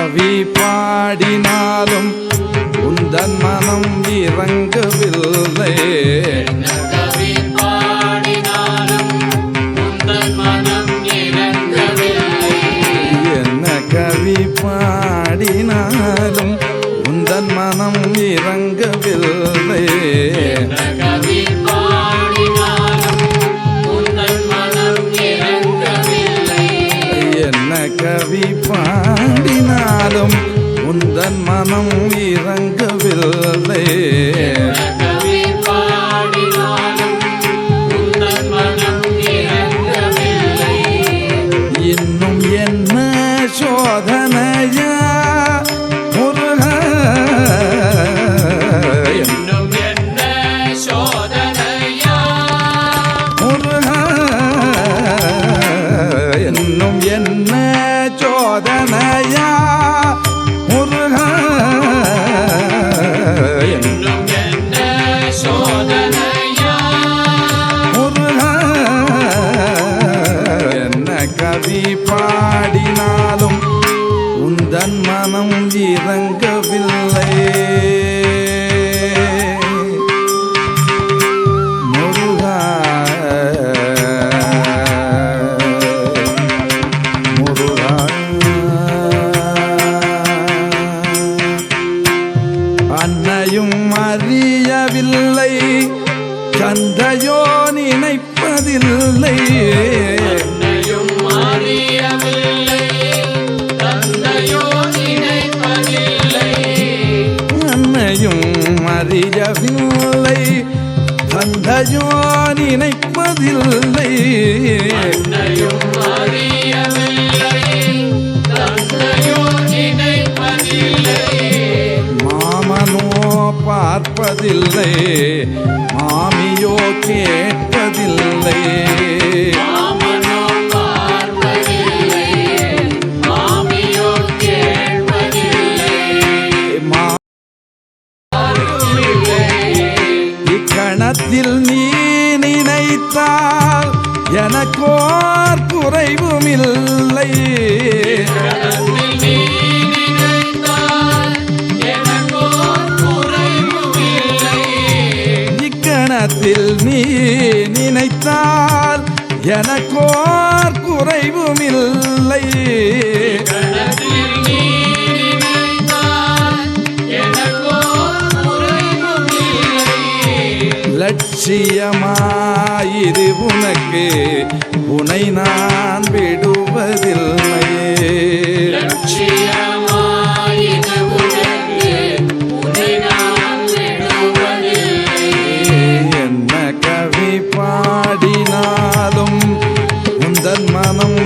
கவி பாடினாலும் உந்தன் மனம் இறங்கவில்லை. கவி பாடினாலும் உந்தன் மனம் இறங்கவில்லை. என்ன கவி பாடினாலும் உந்தன் மனம் இறங்கவில்லை. கவி பாடினாலும் உந்தன் மனம் இறங்கவில்லை. என்ன கவி பாடினாலும் உந்தன் மனம் இறங்கவில்லை. கவி பாடினாலும் உந்தன் மனம் இறங்கவில்லை. இன்னும் என்ன சோதனையா முருகா, இன்னும் என்ன சோதனையா முருகா, இன்னும் என்ன சோதனையா முருகா, இன்னும் என்ன சோதனையா முருகா. என்ன கவி பாடினாலும் உந்தன் மனம் இறங்கவில்லை. முருகா, முருகா. அன்னையும் அறியவில்லை, தந்தையோ நினைப்பதில்லை. என்னையும் அறியவில்லை, தந்தையோ நினைப்பதில்லை. அன்னையும் அறியவில்லை, தந்தையோ நினைப்பதில்லை. என்னையும் அறியவில்லை, தந்தையோ நினைப்பதில்லை. மாமனோ பார்ப்பதில்லை, மாமியோ கேட்பதில்லை. மாமனோ பார்ப்பதில்லை, மாமியோ கேட்பதில்லை. இக்கணத்தில் நீ நினைத்தால் எனக்கோர் குறைவுமில்லை. கடலில் நீ நினைத்தால் எனக்கோர் குறைவுமில்லை. இக்கணத்தில் நீ நினைத்தால் எனக்கோர் குறைவுமில்லை. கடலில் நீ நினைத்தால் எனக்கோர் குறைவுமில்லை. லட்சியமாயிரு உனக்கு, உனை நான் விடுவதில்லையே. லட்சியமாயிது உனக்கு, உன்னை நான் விடுவதில்லை. என்ன கவி பாடினாலும் உந்தன் மனம்